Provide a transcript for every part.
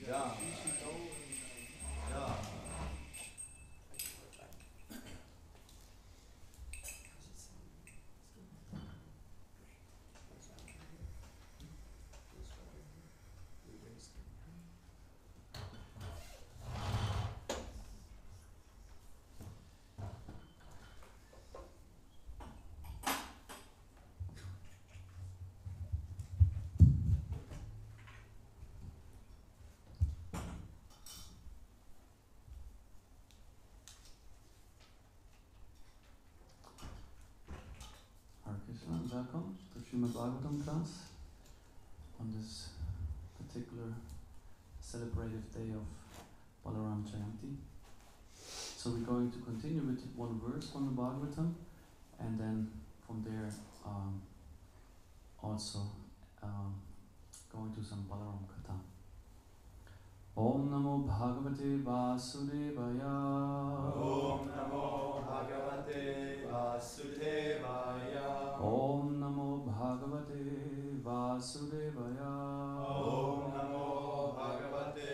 Ja. Ja. Welcome to Srimad Bhagavatam class on this particular celebrative day of Balaram Jayanti. So we're going to continue with one verse from the Bhagavatam and then from there also going to some Balaram Katha. Om Namo Bhagavate Vasudevaya. Om Namo Bhagavate Vasudevaya. Om Namo Bhagavate Vasudevaya. Om Namo Bhagavate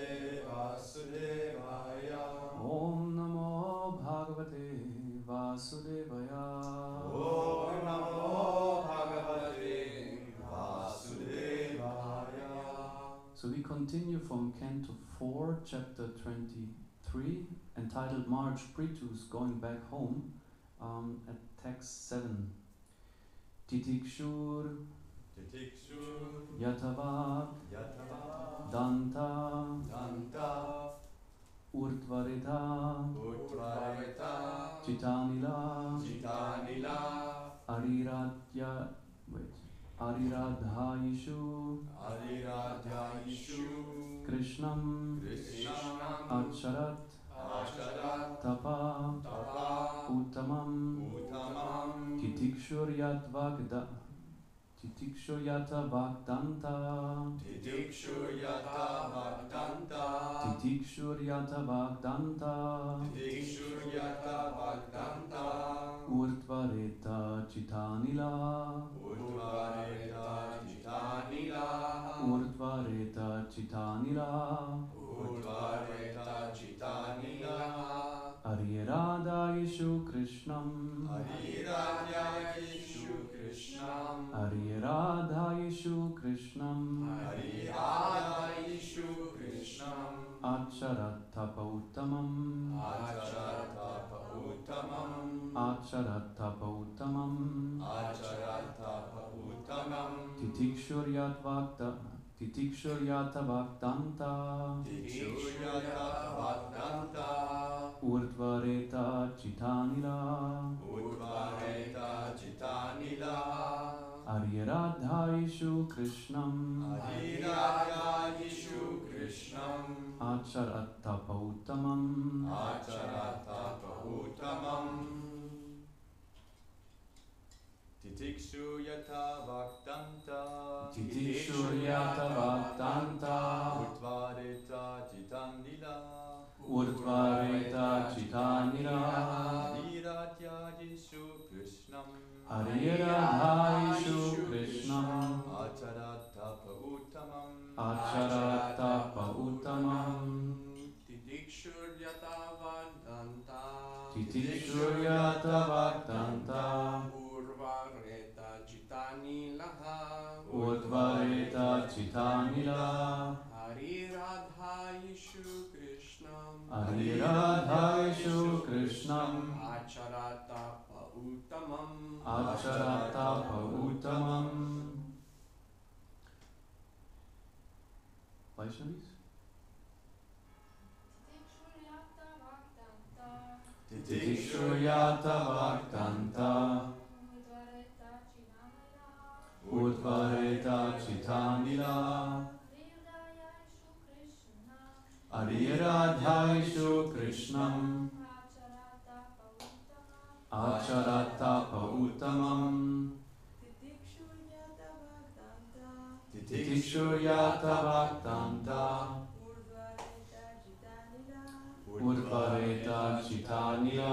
Vasudevaya. Om Namo Bhagavate Vasudevaya. Om Namo Bhagavate Vasudevaya. So we continue from Canto 4, chapter 23, entitled March Pritus Going Back Home, at text 7. Titikshur Yatava Danta Urtvarita Chitanila Ariradhayishu Krishnam Acharat Tapa Uttamam Titikshuriyata Bhagdanta Urtvareta Chitanila Ariradhayishu Krishnam Acharatapa Uttamam Titikshuriyata Bhagdanta Urtvareta Chitanila Ariradhayishu Krishnam Acharatapa Uttamam Titikshuriyata Bhaktanta Urtvareta Chitanila Ariradhayishu Krishnam Acharatapa Uttamam Titikshuriyata Bhaktanta Urtvareta Chitanila Ariradhayishu Krishnam Acharatapa Uttamam Vaishnavis? Titikshuriyata Bhaktanta Urtvareta Chitanila Ariradhayishu Krishnam Acharatapa Uttamam Titikshuriyata Bhaktanta Urtvareta Chitanila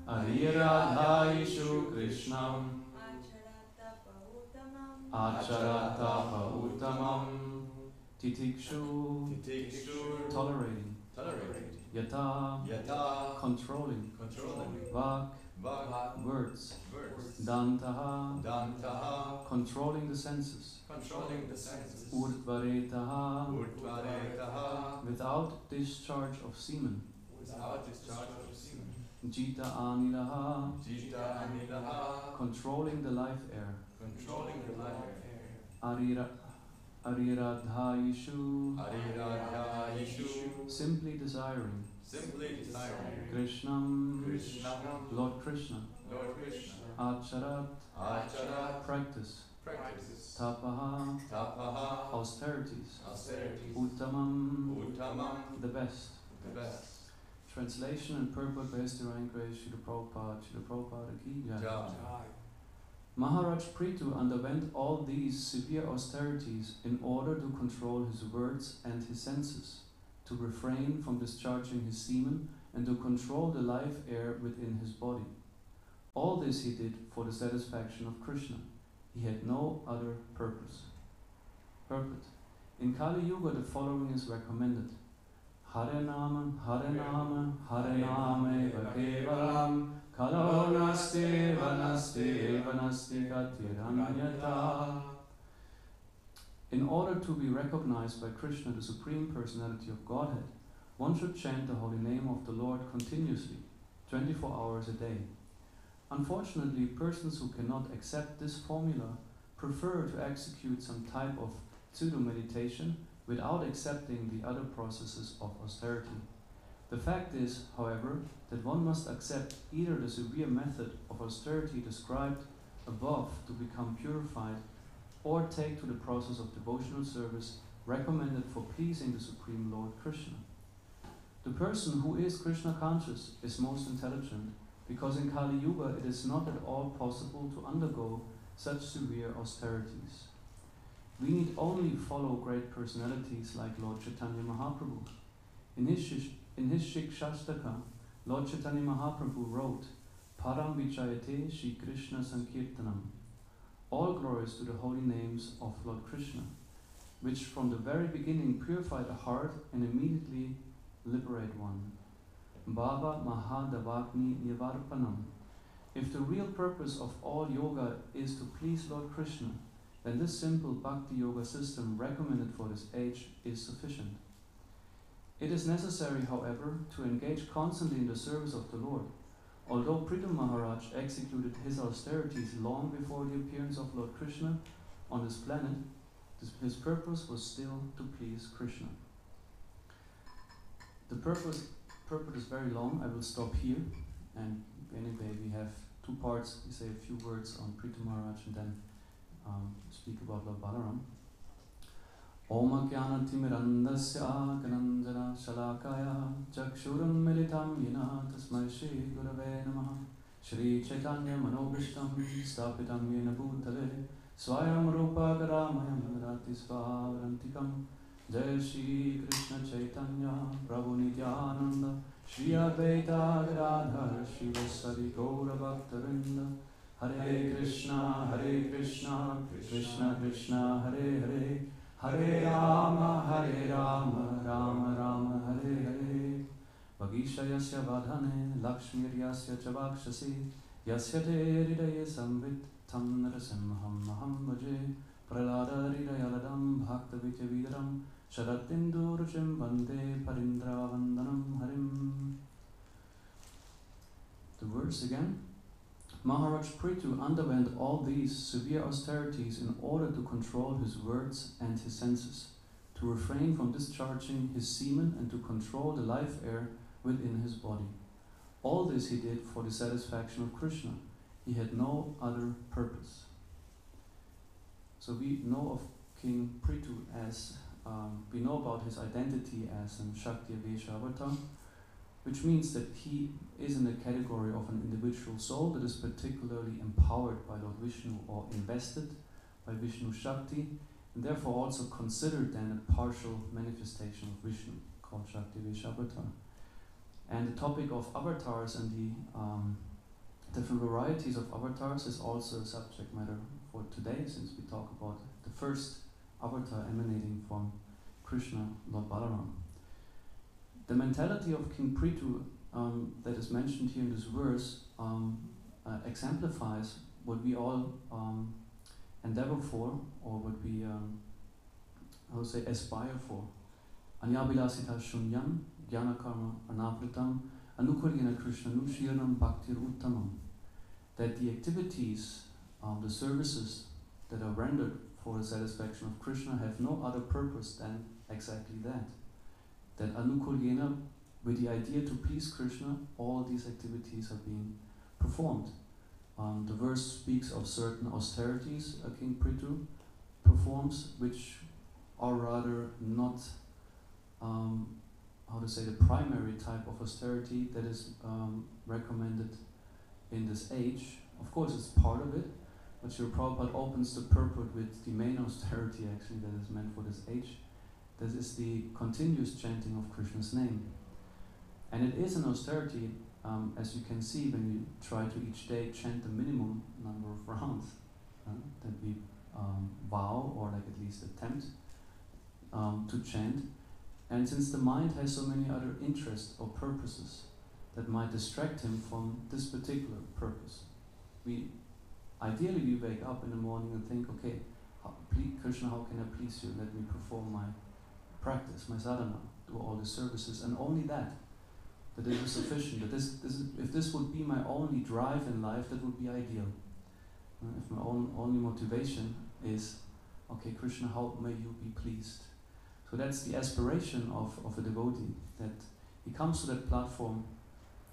Ariradhayishu Krishnam Acharatapa Uttamam Titikshu, Titikshu, tolerating. tolerating. Yata, Yata, controlling. controlling. Vak, Vak, words. words. Dantaha, Dantaha, controlling the senses. controlling the senses. Urdvaretaha, Urdvaretaha, without discharge of semen. without discharge of semen. Jita anilaha, Jita anilaha, controlling the life air. controlling the life air. Ariradhayishu, Ariradhayishu, simply desiring. simply desiring. Krishnam, Krishnam, Lord Krishna. Lord Krishna. Acharat, Achara, practice. practice. Tapaha, Tapaha, austerities. austerities. Uttamam, Uttamam, the best. the best. Translation and purport by His Divine Grace, Srila Prabhupada Ki Jai. Jai. Maharaj Prithu underwent all these severe austerities in order to control his words and his senses, to refrain from discharging his semen, and to control the life air within his body. All this he did for the satisfaction of Krishna. He had no other purpose. Purport. In Kali Yuga the following is recommended. Hare Nama, Hare Nama, Hare Nama eva kevalam, kalo naste vanaste vanasti katiranyata. In order to be recognized by Krishna, the Supreme Personality of Godhead, one should chant the holy name of the Lord continuously, 24 hours a day. Unfortunately, persons who cannot accept this formula prefer to execute some type of pseudo-meditation without accepting the other processes of austerity. The fact is, however, that one must accept either the severe method of austerity described above to become purified, or take to the process of devotional service recommended for pleasing the Supreme Lord Krishna. The person who is Krishna conscious is most intelligent, because in Kali Yuga it is not at all possible to undergo such severe austerities. We need only follow great personalities like Lord Chaitanya Mahaprabhu. In his Shikshastaka, Lord Chaitanya Mahaprabhu wrote, Param Vichayate Shri Krishna Sankirtanam. All glories to the holy names of Lord Krishna, which from the very beginning purify the heart and immediately liberate one. Bhava Mahadavagni Nivarpanam. If the real purpose of all yoga is to please Lord Krishna, then this simple bhakti yoga system recommended for this age is sufficient. It is necessary, however, to engage constantly in the service of the Lord. Although Prithu Maharaj executed his austerities long before the appearance of Lord Krishna on this planet, his purpose was still to please Krishna. The purport is very long. I will stop here, and anyway we have two parts. We say a few words on Prithu Maharaj and then speak about Lord Balaram. Om Jnana Timirandasya Gananjana Shalakaya Chakshuram Militam Yena Tasmai Shri Gurave Namaha Shri Chaitanya Manobhishtam Stapitam Yena Bhutale Swayam Rupa Karamayam Rati Svarantikam Jai Shri Krishna Chaitanya Prabhu Nityananda Shri Advaita Gadadhar Shri Vasari Gaura Bhaktarinda Hare Krishna, Krishna Krishna, Hare Hare, Hare Rama, Rama Rama, Hare Hare. Vagisha yasya vadhane, Lakshmir yasya chavakshasi, yasya te hridaye samvit, tam narasimham maham bhaje, pralada hridayaladam, bhakta vityavidaram, sharatindu ruchim bande, parindra vandanam harim. The words again. Maharaj Prithu underwent all these severe austerities in order to control his words and his senses, to refrain from discharging his semen and to control the life air within his body. All this he did for the satisfaction of Krishna. He had no other purpose. So we know of King Prithu as, we know about his identity as an Shakti Avesha avatar, which means that he is in the category of an individual soul that is particularly empowered by Lord Vishnu or invested by Vishnu Shakti, and therefore also considered then a partial manifestation of Vishnu, called Shakti Veshavata. And the topic of avatars and the different varieties of avatars is also a subject matter for today, since we talk about the first avatar emanating from Krishna, Lord Balaram. The mentality of King Prithu that is mentioned here in this verse exemplifies what we all endeavor for, or what we aspire for. Anyabilasita shunyam jnana karma anavritam anukulyena krishna nushiranam bhaktir uttamam. That the activities, the services that are rendered for the satisfaction of Krishna have no other purpose than exactly that. That anukulyena, with the idea to please Krishna, all these activities are being performed. The verse speaks of certain austerities King Prithu performs, which are rather not, the primary type of austerity that is recommended in this age. Of course, it's part of it, but Srila Prabhupada opens the purport with the main austerity actually that is meant for this age. This is the continuous chanting of Krishna's name. And it is an austerity, as you can see when you try to each day chant the minimum number of rounds that we vow, or like at least attempt to chant. And since the mind has so many other interests or purposes that might distract him from this particular purpose, ideally we wake up in the morning and think, okay, Krishna, how can I please you? Let me perform my practice, my sadhana, do all the services, and only that it is sufficient. That if this would be my only drive in life, that would be ideal. If my only motivation is, okay, Krishna, how may you be pleased? So that's the aspiration of a devotee, that he comes to that platform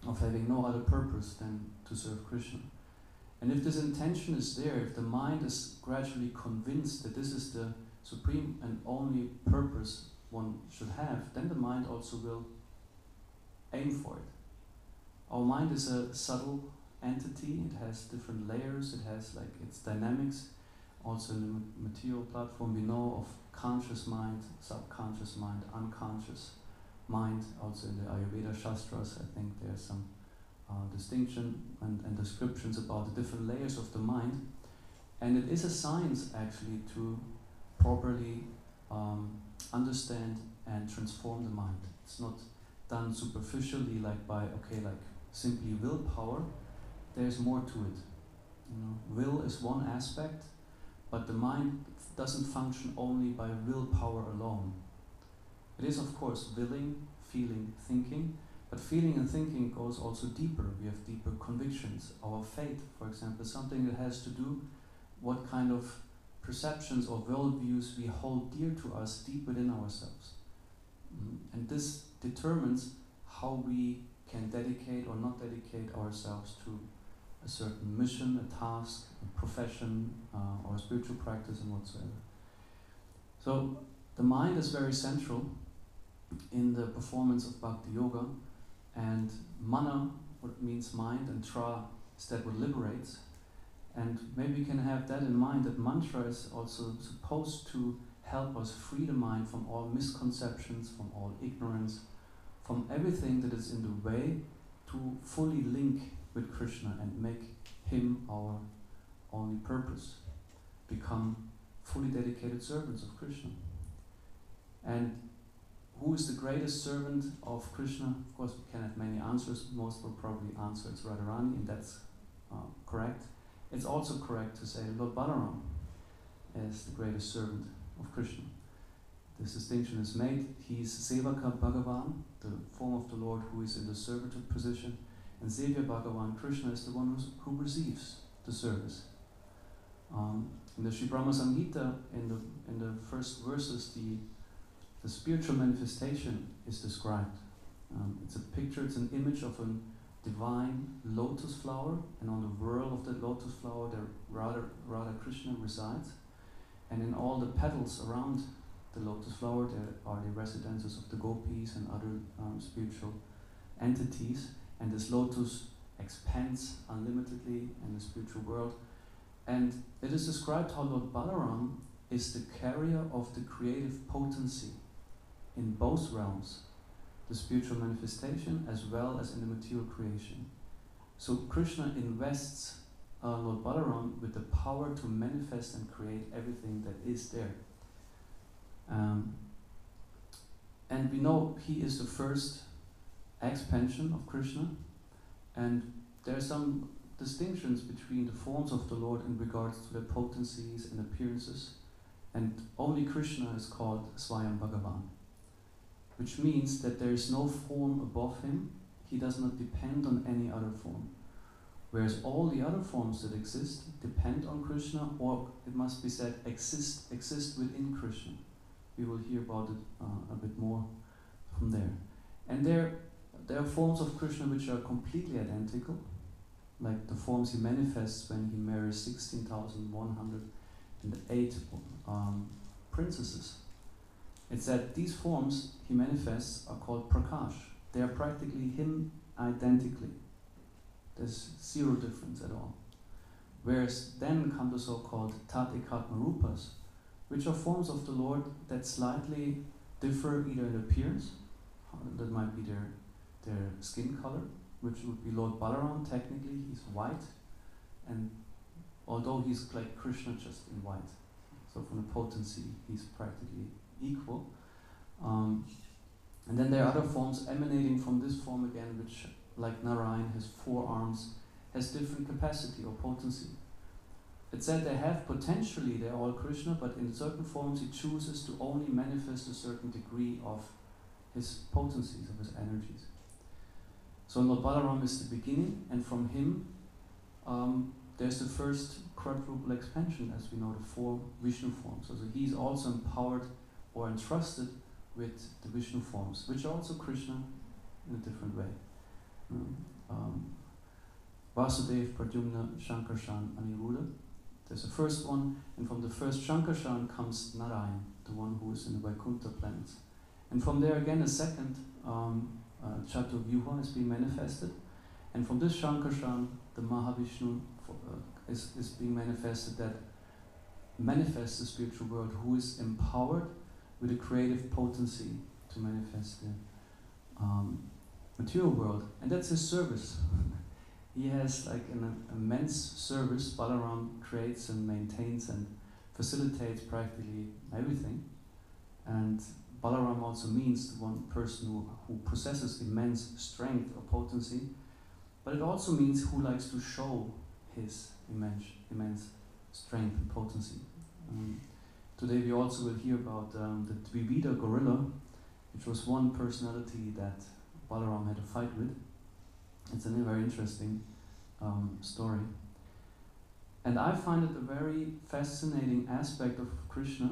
of having no other purpose than to serve Krishna. And if this intention is there, if the mind is gradually convinced that this is the supreme and only purpose one should have, then the mind also will aim for it. Our mind is a subtle entity. It has different layers. It has like its dynamics. Also in the material platform we know of conscious mind, subconscious mind, unconscious mind. Also in the Ayurveda Shastras, I think there's some distinction and descriptions about the different layers of the mind. And it is a science actually to properly understand and transform the mind. It's not done superficially, like by simply willpower. There's more to it. Will is one aspect, but the mind doesn't function only by willpower alone. It is of course willing, feeling, thinking, but feeling and thinking goes also deeper. We have deeper convictions. Our faith, for example, is something that has to do what kind of perceptions or worldviews we hold dear to us deep within ourselves. And this determines how we can dedicate or not dedicate ourselves to a certain mission, a task, a profession, or a spiritual practice and whatsoever. So the mind is very central in the performance of Bhakti Yoga, and mana, what means mind, and tra is that what liberates. And maybe we can have that in mind, that mantra is also supposed to help us free the mind from all misconceptions, from all ignorance, from everything that is in the way, to fully link with Krishna and make him our only purpose, become fully dedicated servants of Krishna. And who is the greatest servant of Krishna? Of course, we can have many answers. Most will probably answer it's Radharani, and that's correct. It's also correct to say Lord Balaram is the greatest servant of Krishna. This distinction is made. He's Sevaka Bhagavan, the form of the Lord who is in the servitor position, and Sevya Bhagavan, Krishna, is the one who receives the service. In the Sri Brahma Samhita, in the first verses, the spiritual manifestation is described. It's a picture, it's an image of a divine lotus flower, and on the whirl of the lotus flower there Radha Krishna resides, and in all the petals around the lotus flower there are the residences of the gopis and other spiritual entities, and this lotus expands unlimitedly in the spiritual world. And it is described how Lord Balaram is the carrier of the creative potency in both realms, the spiritual manifestation as well as in the material creation. So Krishna invests Lord Balaram with the power to manifest and create everything that is there. And we know he is the first expansion of Krishna, and there are some distinctions between the forms of the Lord in regards to their potencies and appearances, and only Krishna is called Swayam Bhagavan, which means that there is no form above him, he does not depend on any other form. Whereas all the other forms that exist depend on Krishna, or it must be said, exist within Krishna. We will hear about it a bit more from there. And there are forms of Krishna which are completely identical, like the forms he manifests when he marries 16,108 princesses. It's that these forms he manifests are called Prakash. They are practically him identically. There's zero difference at all. Whereas then come the so-called Tat Ekatma Rupas, which are forms of the Lord that slightly differ either in appearance, that might be their skin color, which would be Lord Balaram. Technically he's white, and although he's like Krishna just in white, so from the potency he's practically equal. And then there are other forms emanating from this form again, which, like Narayan, has 4 arms, has different capacity or potency. It's said they have potentially, they're all Krishna, but in certain forms he chooses to only manifest a certain degree of his potencies, of his energies. So Lord Balaram is the beginning, and from him there's the first quadruple expansion, as we know, the 4 Vishnu forms. So he's also empowered or entrusted with the Vishnu forms, which are also Krishna in a different way. Vasudev, Pradyumna, Shankarshan, Aniruddha. There's the first one, and from the first Shankarshan comes Narayan, the one who is in the Vaikuntha planets. And from there again a second Chatuvyuha is being manifested, and from this Shankarshan the Mahavishnu is being manifested, that manifests the spiritual world, who is empowered with a creative potency to manifest the material world, and that's his service. He has like an immense service. Balaram creates and maintains and facilitates practically everything, and Balaram also means the one person who possesses immense strength or potency, but it also means who likes to show his immense strength and potency. Today we also will hear about the Dvivida gorilla, which was one personality that Balaram had a fight with. It's a very interesting story. And I find it a very fascinating aspect of Krishna,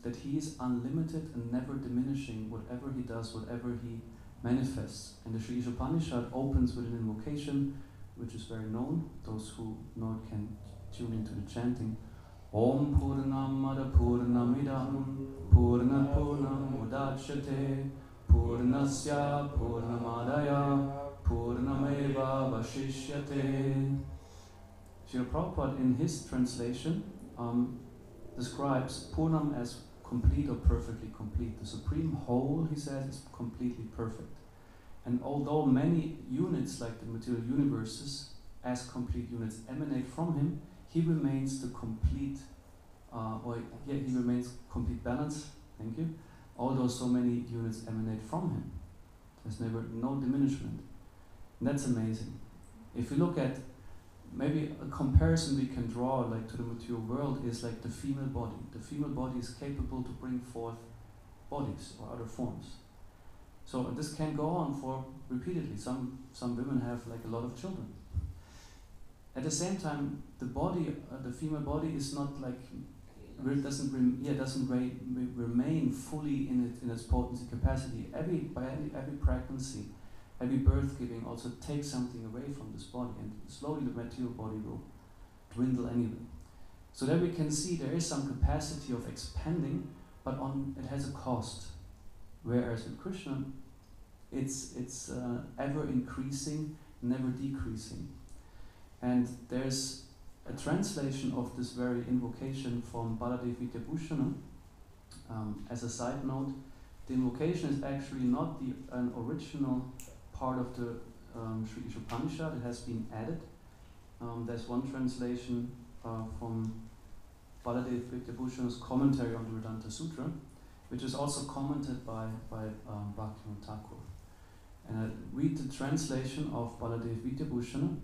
that he is unlimited and never diminishing whatever he does, whatever he manifests. And the Sri Upanishad opens with an invocation, which is very known. Those who know it can tune into the chanting. Om Purnamada Purnamidam Purnat Purnam Udachyate Purnasya Purnamadaya Purnameva Vashishyate. Srila Prabhupada in his translation describes Purnam as complete or perfectly complete. The supreme whole, he says, is completely perfect. And although many units, like the material universes, as complete units emanate from him, he remains the complete, he remains complete balance, thank you, although so many units emanate from him. There's never no diminishment. And that's amazing. If you look at, maybe a comparison we can draw like to the material world is like the female body. The female body is capable to bring forth bodies or other forms. So this can go on for repeatedly. Some women have like a lot of children. At the same time, the body, the female body, is not like doesn't remain fully in its potency capacity. Every pregnancy, every birth giving also takes something away from this body, and slowly the material body will dwindle anyway. So there we can see there is some capacity of expanding, but it has a cost. Whereas with Krishna, it's ever increasing, never decreasing. And there's a translation of this very invocation from Baladev Vidyabhushana. As a side note, the invocation is actually not an original part of the Sri Upanishad. It has been added. There's one translation from Baladev Vidyabhushana's commentary on the Vedanta Sutra, which is also commented by Bhaktivinoda Thakur. And I read the translation of Baladev Vidyabhushana.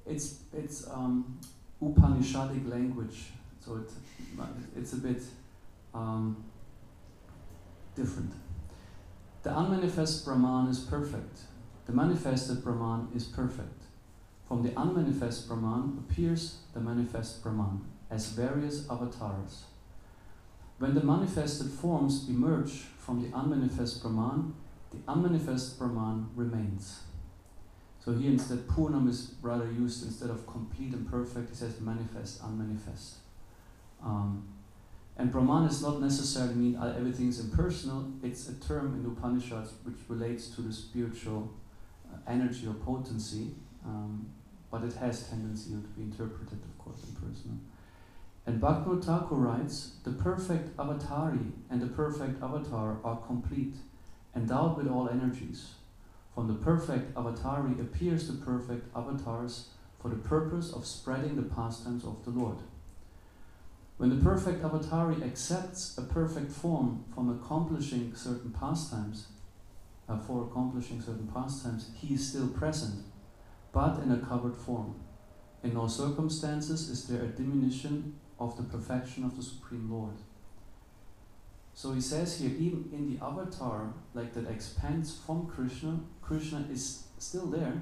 It's Upanishadic language, so it's a bit different. The unmanifest Brahman is perfect. The manifested Brahman is perfect. From the unmanifest Brahman appears the manifest Brahman as various avatars. When the manifested forms emerge from the unmanifest Brahman, the unmanifest Brahman remains. So here instead Purnam is rather used instead of complete and perfect, he says manifest, unmanifest. And Brahman does not necessarily mean everything is impersonal. It's a term in the Upanishads which relates to the spiritual energy or potency, but it has tendency to be interpreted, of course, impersonal. And Bhaktivinoda Thakur writes, the perfect avatari and the perfect avatar are complete, endowed with all energies. From the perfect avatari appears the perfect avatars for the purpose of spreading the pastimes of the Lord. When the perfect avatari accepts a perfect form from accomplishing certain pastimes, he is still present, but in a covered form. In no circumstances is there a diminution of the perfection of the Supreme Lord. So he says here, even in the avatar, like that expands from Krishna, Krishna is still there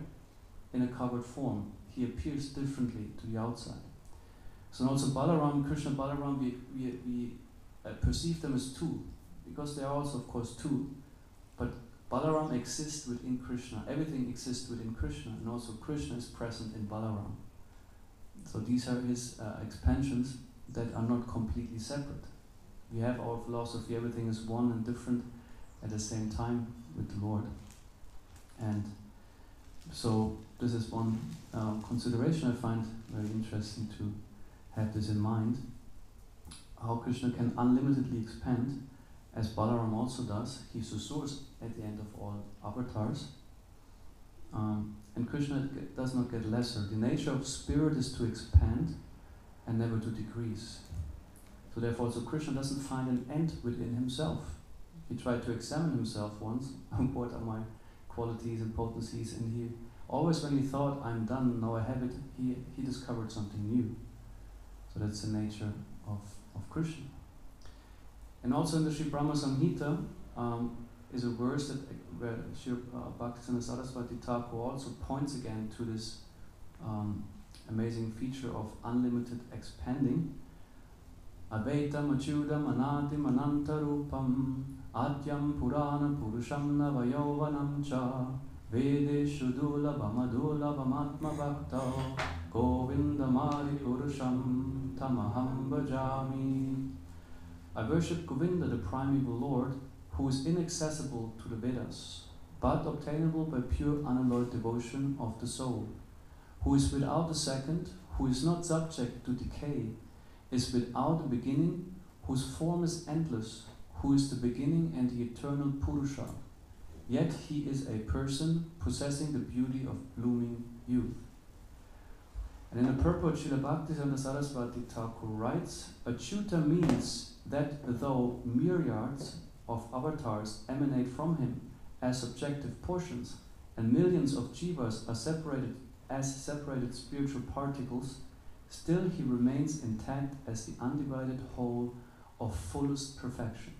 in a covered form. He appears differently to the outside. So also Balaram, Krishna, Balaram, we perceive them as two, because they are also, of course, two. But Balaram exists within Krishna. Everything exists within Krishna, and also Krishna is present in Balaram. So these are his expansions that are not completely separate. We have our philosophy, everything is one and different at the same time with the Lord. And so this is one consideration I find very interesting to have this in mind, how Krishna can unlimitedly expand, as Balaram also does. He's the source at the end of all avatars. And Krishna does not get lesser. The nature of spirit is to expand and never to decrease. So therefore also Krishna doesn't find an end within himself. He tried to examine himself once, what are my qualities and potencies, and he always, when he thought, I'm done, now I have it, he discovered something new. So that's the nature of Krishna. And also in the Sri Brahma Samhita is a verse that where Sri Bhaktisiddhanta Saraswati Thakur also points again to this amazing feature of unlimited expanding. Advaitam achyudam anadim anantarupam adyam purana purusham navayovanam cha vedeshu dulabham adulabham atma bhakta govindamadi purusham tamaham bhajami. I worship Govinda, the primeval Lord, who is inaccessible to the Vedas, but obtainable by pure unalloyed devotion of the soul, who is without a second, who is not subject to decay, is without a beginning, whose form is endless, who is the beginning and the eternal Purusha. Yet he is a person possessing the beauty of blooming youth. And in the purport, Srila Bhaktisiddhanta Saraswati Thakur writes, Achyuta means that though myriads of avatars emanate from him as subjective portions, and millions of jivas are separated as separated spiritual particles, still he remains intact as the undivided whole of fullest perfection.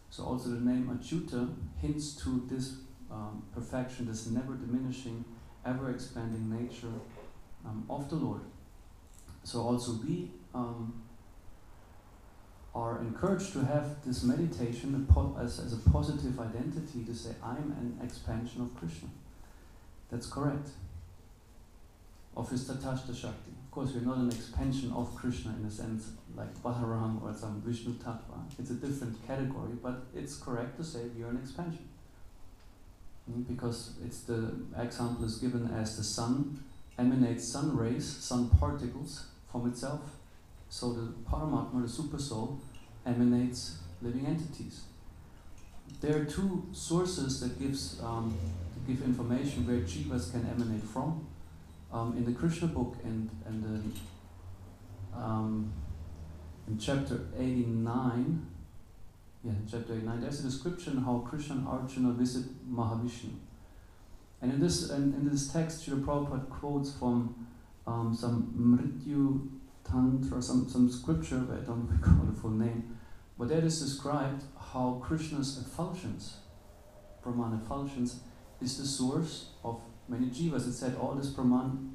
So also the name Achyuta hints to this perfection, this never diminishing, ever expanding nature of the Lord. So also we are encouraged to have this meditation as a positive identity, to say, I'm an expansion of Krishna. That's correct. Of his Tatashta Shakti. Of course, we're not an expansion of Krishna in a sense like Balaram or some Vishnu Tattva. It's a different category, but it's correct to say we are an expansion. Because it's the example is given as the sun emanates sun rays, sun particles from itself. So the Paramatma, the super soul, emanates living entities. There are two sources that give information where jivas can emanate from. In the Krishna book and in chapter 89, in chapter 8-9, there's a description how Krishna and Arjuna visit Mahavishnu. And in this text, Srila Prabhupada quotes from some Mrityu Tantra, some scripture, I don't recall the full name, but there it is described how Krishna's effulgence, Brahman effulgence, is the source of many jivas. It said all this Brahman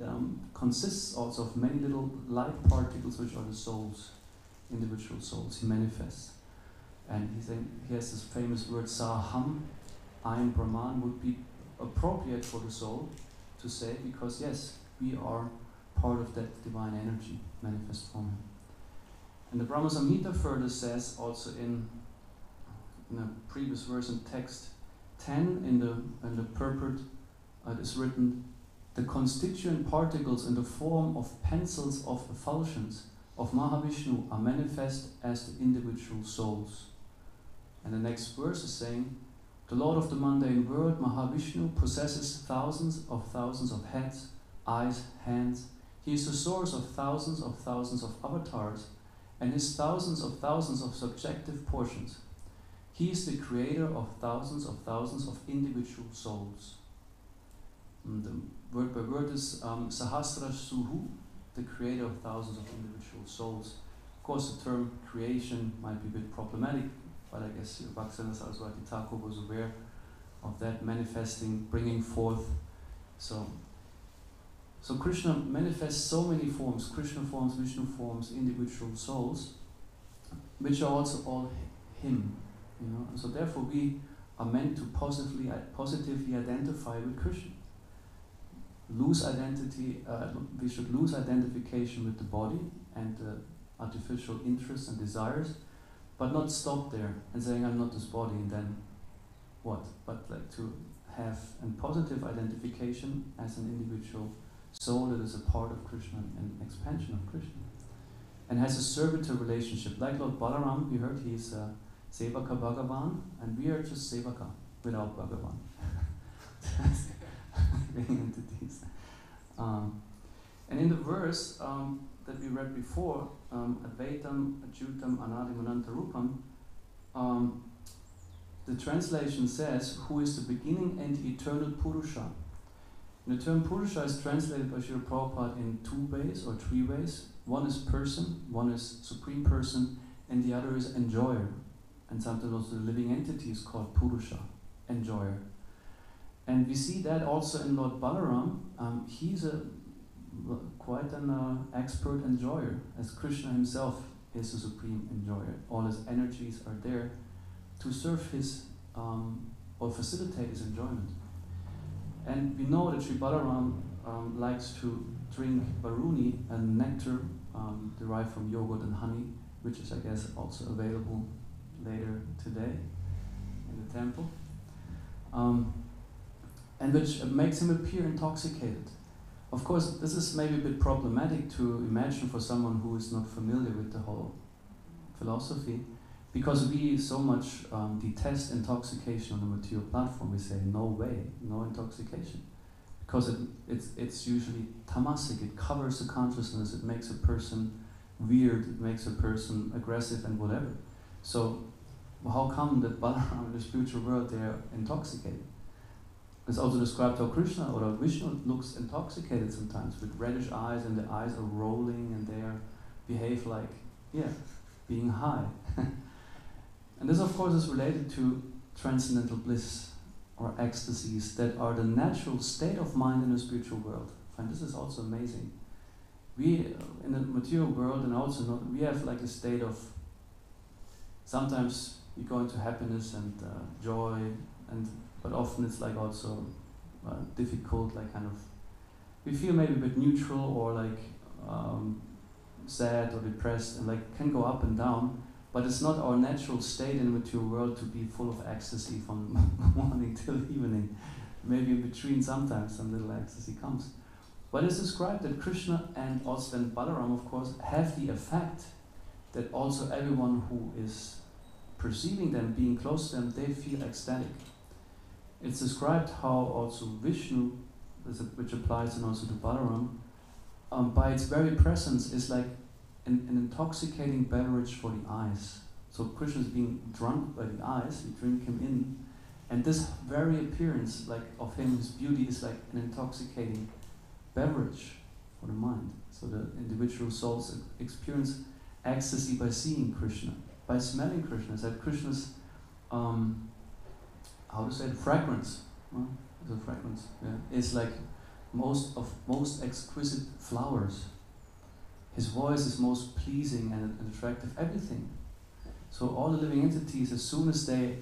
consists also of many little light particles which are the souls, individual souls he manifests. And he has this famous word, Saham, I am Brahman, would be appropriate for the soul to say, because yes, we are part of that divine energy manifest from him. And the Brahma Samhita further says also in a previous verse in text 10 in the purport, it is written, the constituent particles in the form of pencils of effulgence of Mahavishnu are manifest as the individual souls. And the next verse is saying, the Lord of the mundane world, Mahavishnu, possesses thousands of heads, eyes, hands. He is the source of thousands of avatars, and his thousands of subjective portions. He is the creator of thousands of individual souls. And the word by word is Sahasra Suhu, the creator of thousands of individual souls. Of course, the term creation might be a bit problematic, but I guess Bhaktivinoda Saraswati Thakur was aware of that, manifesting, bringing forth. So Krishna manifests so many forms, Krishna forms, Vishnu forms, individual souls, which are also all him. And so therefore we are meant to positively identify with Krishna. We should lose identification with the body and the artificial interests and desires, but not stop there and saying I'm not this body and then what? But like to have a positive identification as an individual soul that is a part of Krishna and expansion of Krishna, and has a servitor relationship. Like Lord Balaram, we heard he's Sevaka Bhagavan, and we are just Sevaka without Bhagavan. Living entities. And in the verse that we read before, Advaitam, Achyutam, Anadim, Anantarupam, the translation says, who is the beginning and eternal Purusha. And the term Purusha is translated by Srila Prabhupada in 2 ways or 3 ways. One is person, one is supreme person, and the other is enjoyer. And sometimes also the living entity is called Purusha, enjoyer. And we see that also in Lord Balaram. He's quite an expert enjoyer, as Krishna himself is a supreme enjoyer. All his energies are there to serve his or facilitate his enjoyment. And we know that Sri Balaram likes to drink baruni, a nectar derived from yogurt and honey, which is, I guess, also available later today in the temple, and which makes him appear intoxicated. Of course, this is maybe a bit problematic to imagine for someone who is not familiar with the whole philosophy, because we so much detest intoxication on the material platform. We say, no way, no intoxication. Because it's usually tamasic, it covers the consciousness, it makes a person weird, it makes a person aggressive and whatever. So how come that Balaram in the spiritual world they are intoxicated? It's also described how Krishna or Vishnu looks intoxicated sometimes, with reddish eyes, and the eyes are rolling and they behave like, being high. And this of course is related to transcendental bliss or ecstasies that are the natural state of mind in the spiritual world. And this is also amazing. We, in the material world, and also we have like a state of, sometimes we go into happiness and joy, but often it's like also difficult, like kind of, we feel maybe a bit neutral or like sad or depressed, and like can go up and down. But it's not our natural state in the material world to be full of ecstasy from morning till evening. Maybe in between sometimes some little ecstasy comes. But it's described that Krishna and also then Balaram, of course, have the effect that also everyone who is perceiving them, being close to them, they feel ecstatic. It's described how also Vishnu, which applies and also to Balaram, by its very presence is like an intoxicating beverage for the eyes. So Krishna is being drunk by the eyes, you drink him in, and this very appearance like of him, his beauty is like an intoxicating beverage for the mind. So the individual souls experience ecstasy by seeing Krishna, by smelling Krishna. It's like Krishna's, how to say it, fragrance. Well, it's a fragrance. Yeah, it's like most exquisite flowers. His voice is most pleasing and attractive. Everything. So all the living entities, as soon as they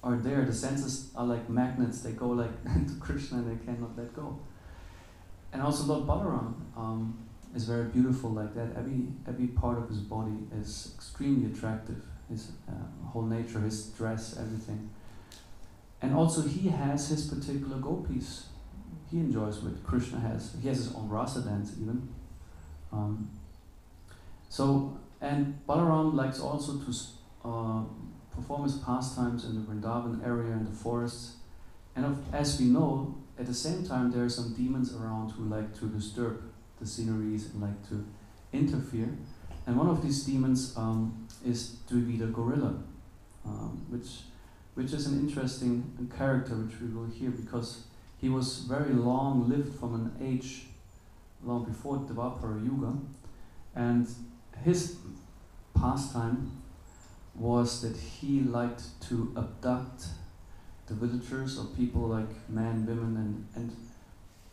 are there, the senses are like magnets. They go like to Krishna and they cannot let go. And also Lord Balaram is very beautiful like that. Every part of his body is extremely attractive. His whole nature, his dress, everything. And also he has his particular gopis he enjoys with Krishna has. He has his own rasa dance even. And Balaram likes also to perform his pastimes in the Vrindavan area, in the forests. And as we know, at the same time there are some demons around who like to disturb the sceneries and like to interfere. And one of these demons is Dvivida Gorilla, which is an interesting character which we will hear because he was very long lived from an age long before Dvapara Yuga, and his pastime was that he liked to abduct the villagers or people like men, women, and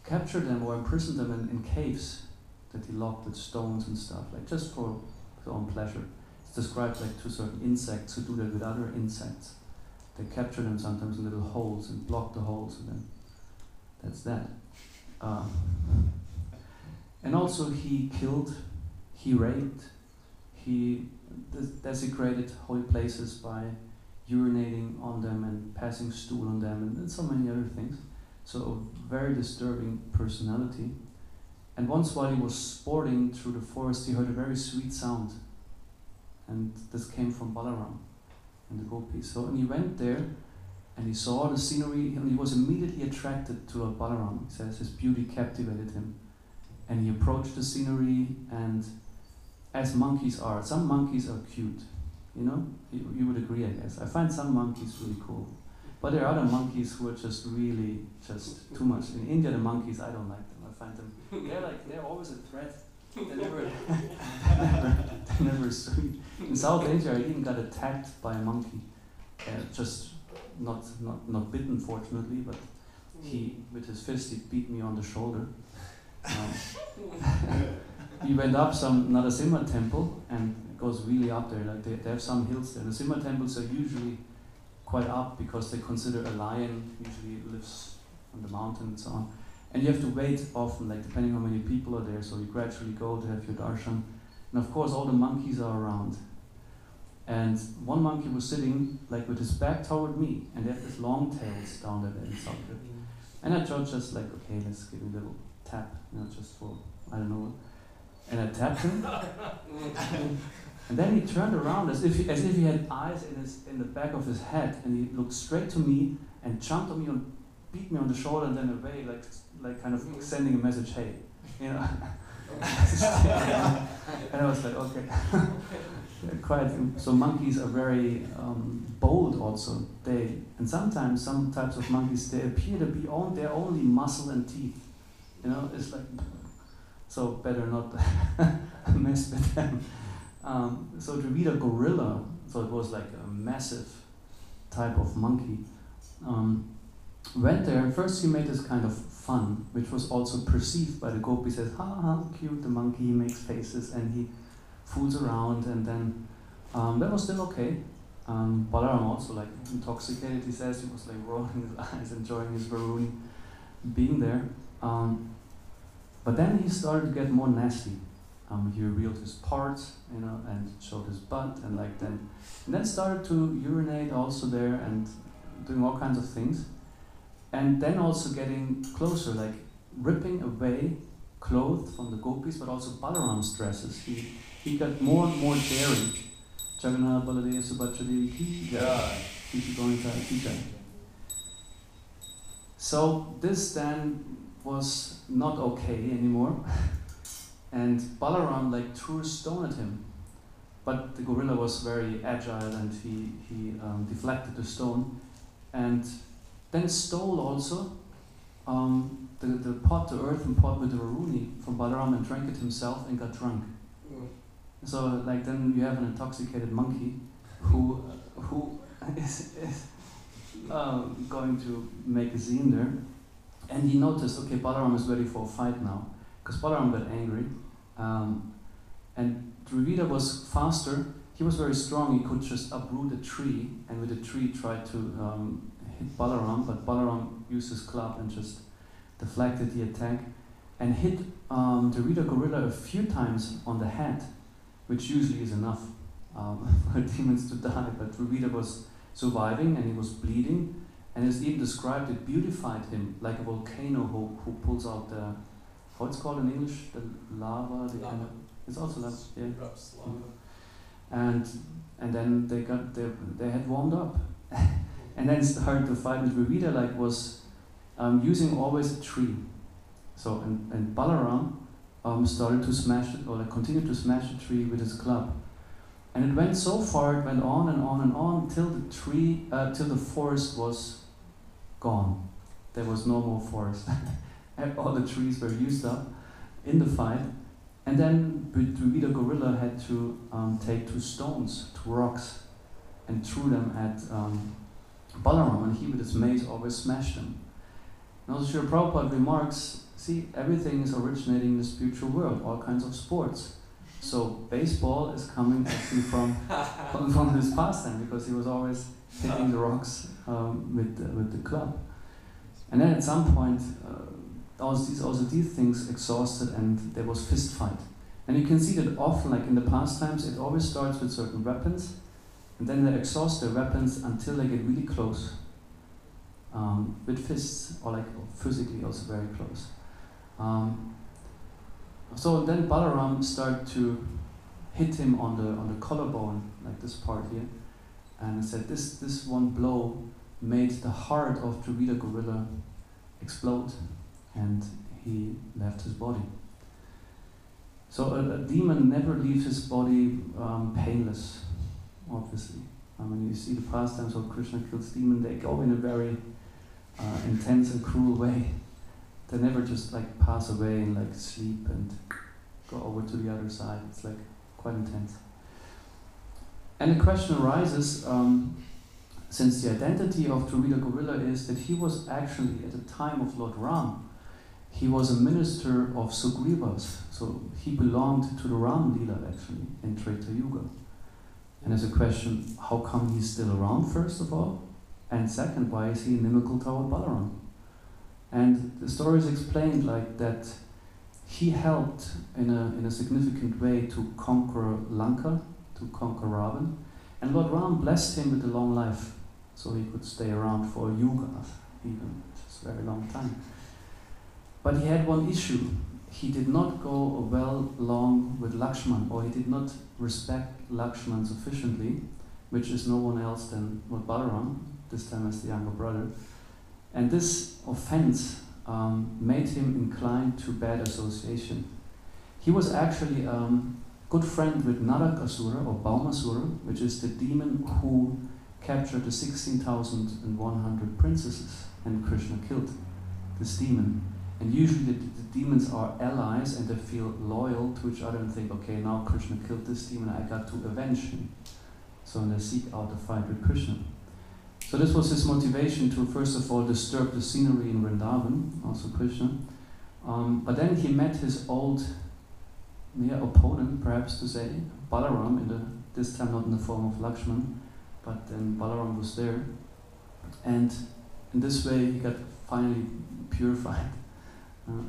capture them or imprison them in caves that he locked with stones and stuff, like just for his own pleasure. It's described like to certain insects who do that with other insects. They capture them sometimes in little holes and block the holes, and then that's that. And also he killed, he raped, he desecrated holy places by urinating on them and passing stool on them and so many other things. So a very disturbing personality. And once while he was sporting through the forest, he heard a very sweet sound. And this came from Balaram and the gopis. So and he went there and he saw the scenery and he was immediately attracted to Lord Balaram. He says his beauty captivated him. And he approached the scenery, and as monkeys are, some monkeys are cute, you know? You would agree, I guess. I find some monkeys really cool. But there are other monkeys who are just really, just too much. In India, the monkeys, I don't like them. I find them, they're always a threat. They're never sweet. In South Asia, I even got attacked by a monkey. Just not bitten, fortunately, but he, with his fist, he beat me on the shoulder. We went up some Narasimha temple, and it goes really up there. Like they have some hills there. The Simha temples are usually quite up because they consider a lion usually lives on the mountain and so on. And you have to wait often, like depending on how many people are there. So you gradually go to have your darshan, and of course all the monkeys are around. And one monkey was sitting like with his back toward me, and they have these long tails down there in South. And I thought just like, okay, let's give him a little tap, you know, just for, I don't know. And I tapped him, and then he turned around as if he had eyes in the back of his head, and he looked straight to me and jumped on me and beat me on the shoulder and then away, like kind of sending a message, hey, you know. And I was like, okay. Quite. So monkeys are very bold also. And sometimes some types of monkeys, they appear to be they're only muscle and teeth. You know, it's like, so better not mess with them. So Dravida gorilla, so it was like a massive type of monkey, went there. First he made this kind of fun, which was also perceived by the gopis as, ha ha, cute, the monkey, he makes faces and he fools around, and then that was still okay. Balaram also like intoxicated, he says, he was like rolling his eyes, enjoying his Varuni being there. But then he started to get more nasty. He revealed his parts, you know, and showed his butt, and then started to urinate also there and doing all kinds of things. And then also getting closer, like ripping away clothes from the gopis, but also Balaram's dresses. He got more and more daring. Jagannath Baladev Subhadra Ki Jai. Keep going to Jai. So this then was not okay anymore. And Balaram like threw a stone at him. but the gorilla was very agile and he deflected the stone and then stole also the pot, the earthen pot with the varuni from Balaram and drank it himself and got drunk. So like then you have an intoxicated monkey who is going to make a scene there, and he noticed, okay, Balaram is ready for a fight now, because Balaram got angry, and Dravida was faster. He was very strong. He could just uproot a tree, and with the tree try to hit Balaram, but Balaram used his club and just deflected the attack and hit Dravida gorilla a few times on the head, which usually is enough for demons to die, but Dravida was surviving and he was bleeding, and it's even described, it beautified him like a volcano who pulls out the, how it's called in English, the lava, the kind of, it's also lava, yeah. And then they had warmed up, and then started to fight. And Dravida like was using always a tree, so and Balaram started to smash it, or like continued to smash the tree with his club. And it went so far, it went on and on and on till the tree, till the forest was gone. There was no more forest. All the trees were used up in the fight. And then Dravida gorilla had to take 2 stones, 2 rocks, and threw them at Balaram, and he with his mace always smashed them. And also Srila Prabhupada remarks, see, everything is originating in the spiritual world, all kinds of sports. So baseball is coming actually from his pastime, because he was always hitting the rocks with the club. And then at some point, these things exhausted, and there was fist fight. And you can see that often, like in the pastimes, it always starts with certain weapons, and then they exhaust their weapons until they get really close, with fists, or like physically also very close. So then Balaram started to hit him on the collarbone, like this part here, and he said this one blow made the heart of Dravida gorilla explode, and he left his body. So a demon never leaves his body painless, obviously. When you see the pastimes of Krishna kills demon, they go in a very intense and cruel way. They never just like pass away and like sleep and go over to the other side. It's like quite intense. And the question arises, since the identity of Dravida gorilla is that he was actually, at the time of Lord Ram, he was a minister of Sugriva's, so he belonged to the Ram Lila actually in Treta Yuga. And there's a question, how come he's still around, first of all? And second, why is he inimical toward Balaram? And the story is explained like that he helped in a significant way to conquer Lanka, to conquer Ravan, and Lord Ram blessed him with a long life, so he could stay around for yugas, even, which is a very long time. But he had one issue. He did not go well along with Lakshman, or he did not respect Lakshman sufficiently, which is no one else than Lord Balaram, this time as the younger brother. And this offense made him inclined to bad association. He was actually good friend with Narakasura, or Baumasura, which is the demon who captured the 16,100 princesses, and Krishna killed this demon. And usually the demons are allies, and they feel loyal to each other and think, okay, now Krishna killed this demon, I got to avenge him. So they seek out a fight with Krishna. So this was his motivation to first of all disturb the scenery in Vrindavan, also Krishna. But then he met his old opponent, perhaps to say, Balaram, this time not in the form of Lakshman, but then Balaram was there. And in this way he got finally purified.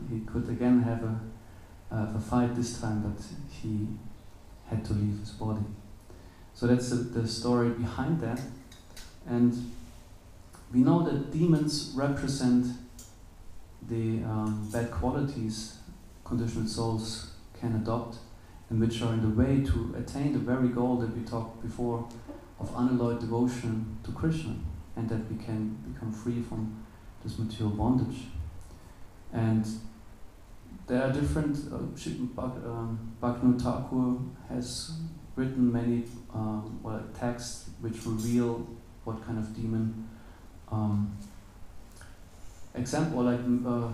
He could again have a fight this time, but he had to leave his body. So that's the story behind that. And we know that demons represent the bad qualities conditioned souls can adopt, and which are in the way to attain the very goal that we talked before of unalloyed devotion to Krishna, and that we can become free from this material bondage. And there are different, Bhaktivinoda Thakur has written many texts which reveal what kind of demon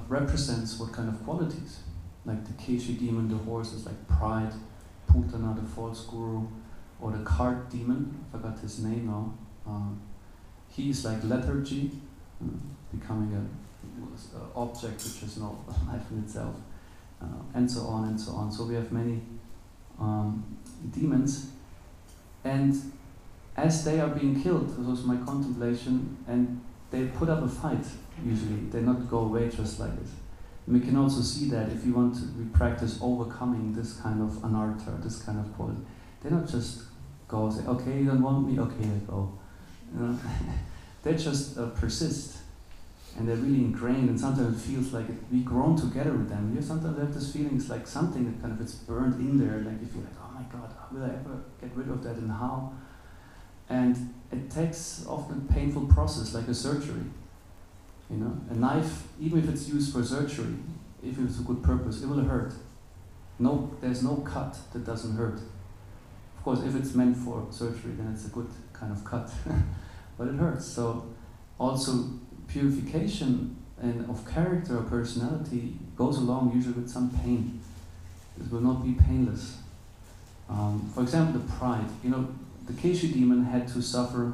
represents what kind of qualities. Like the Keshi demon, the horse, is like pride. Putana, the false guru, or the cart demon, I forgot his name now. He is like lethargy, becoming an object which has no life in itself, and so on and so on. So we have many demons, and as they are being killed, this was my contemplation, and they put up a fight. Usually, they not go away just like this. And we can also see that if you want to, we practice overcoming this kind of anartha, this kind of quality. They don't just go and say, okay, you don't want me, okay, I go. You know? They just persist, and they're really ingrained. And sometimes it feels like we grown together with them. You sometimes have this feeling it's like something that kind of it's burned in there. Like you feel like, oh my God, will I ever get rid of that, and how? And it takes often a painful process, like a surgery. You know, a knife, even if it's used for surgery, if it's a good purpose, it will hurt. No, there's no cut that doesn't hurt. Of course, if it's meant for surgery, then it's a good kind of cut, but it hurts. So, also purification and of character or personality goes along usually with some pain. It will not be painless. For example, the pride. You know, the Keshi demon had to suffer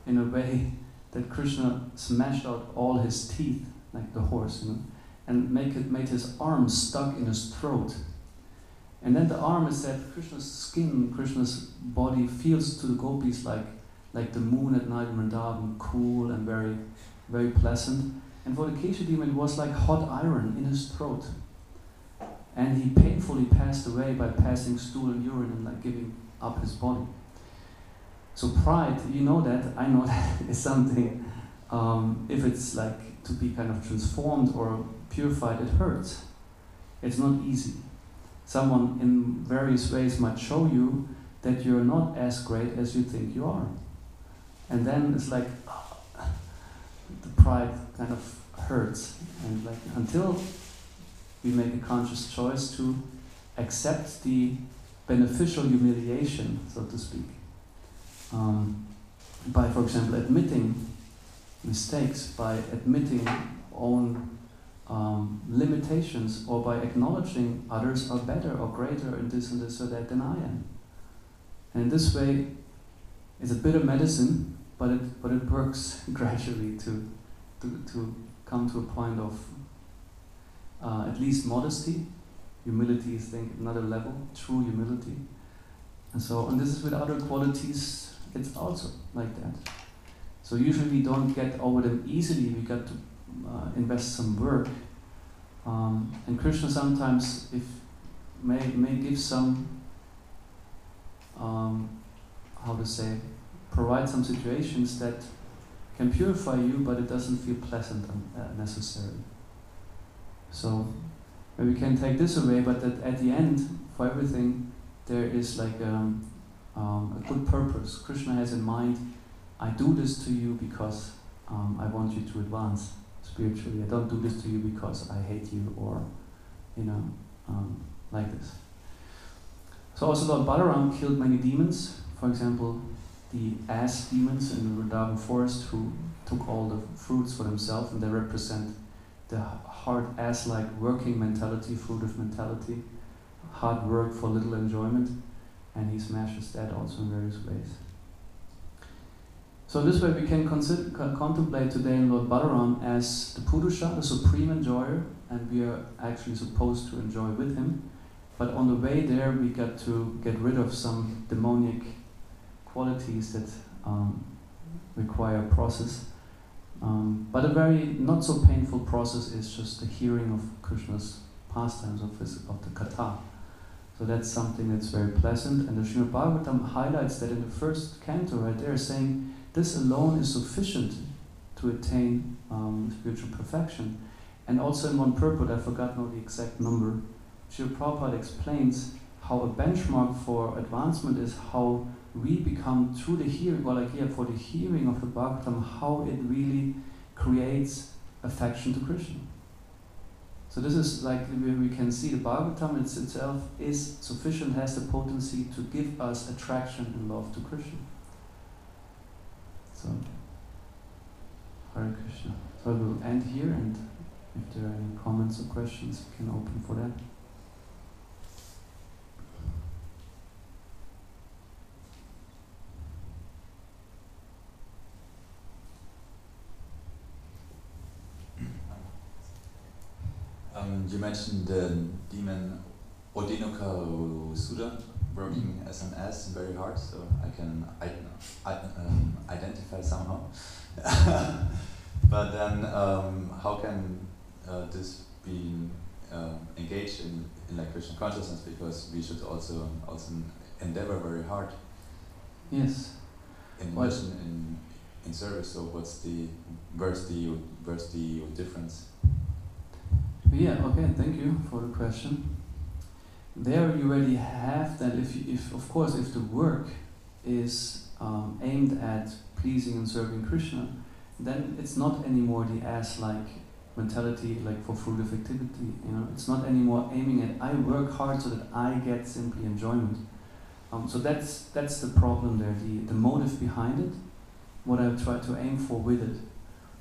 in a way that Krishna smashed out all his teeth, like the horse, you know, and made his arm stuck in his throat. And then the arm is that Krishna's skin, Krishna's body feels to the gopis like the moon at night in Vrindavan, cool and very, very pleasant. And for the Keshi demon, it was like hot iron in his throat. And he painfully passed away by passing stool and urine and like giving up his body. So pride, you know that, I know that, is something, if it's like to be kind of transformed or purified, it hurts. It's not easy. Someone in various ways might show you that you're not as great as you think you are. And then it's like, the pride kind of hurts. And like until we make a conscious choice to accept the beneficial humiliation, so to speak, by, for example, admitting mistakes, by admitting own limitations, or by acknowledging others are better or greater in this and this or that than I am. And this way, it's a bitter medicine, but it works gradually to come to a point of at least modesty. Humility is, I think, another level, true humility. And this is with other qualities. It's also like that. So usually we don't get over them easily. We got to invest some work. And Krishna sometimes may give some, provide some situations that can purify you, but it doesn't feel pleasant necessarily. So we can take this away, but that at the end, for everything, there is like a good purpose. Krishna has in mind, I do this to you because I want you to advance spiritually. I don't do this to you because I hate you, or, like this. So also Lord Balaram killed many demons. For example, the ass demons in the Vrindavan forest who took all the fruits for themselves, and they represent the hard ass-like working mentality, fruitive mentality, hard work for little enjoyment. And he smashes that also in various ways. So this way we can contemplate today in Lord Balaram as the Purusha, the supreme enjoyer, and we are actually supposed to enjoy with him. But on the way there we got to get rid of some demonic qualities that require a process. But a very not so painful process is just the hearing of Krishna's pastimes, of the katha. So that's something that's very pleasant, and the Srimad Bhagavatam highlights that in the first canto right there, saying this alone is sufficient to attain spiritual perfection. And also in one purport, I forgot now the exact number, Srila Prabhupada explains how a benchmark for advancement is how we become through the hearing, or like here for the hearing of the Bhagavatam, how it really creates affection to Krishna. So this is like we can see the Bhagavatam itself is sufficient, has the potency to give us attraction and love to Krishna. So, Hare Krishna. So I will end here, and if there are any comments or questions, we can open for that. You mentioned the demon Odinokasura working as an ass very hard, so I can identify somehow. But then, how can this be engaged in like Krishna consciousness? Because we should also endeavor very hard. Yes. In mission, in service. So where's the difference? Yeah, okay, thank you for the question. There you already have that if of course if the work is aimed at pleasing and serving Krishna, then it's not anymore the ass-like mentality like for fruitive activity, you know. It's not anymore aiming at I work hard so that I get simply enjoyment. So that's the problem there, the motive behind it, what I try to aim for with it.